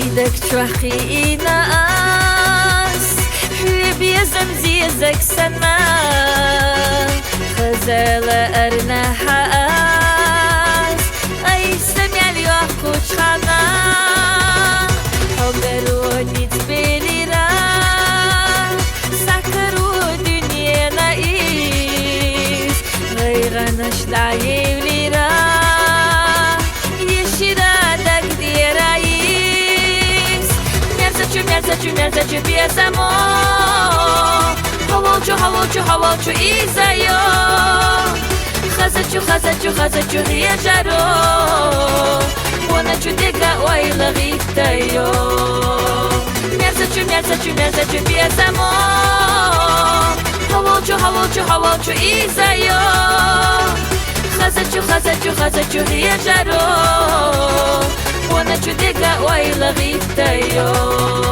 عيدك تروحي ناس حبيبي زمزيزك سما غزال أرنا حاس أي سمع لي وحكوش خانا حضروني تبيلي را سكروا دنيا نايس غيرنا شلعي لي را Мерзачу бесамо Хавалчу изайо Хазачу хияжаро Моначу дега ойла гитайо Мерзачу бесамо Хавалчу изайо Хазачу хияжаро Моначу дега ойла гитайо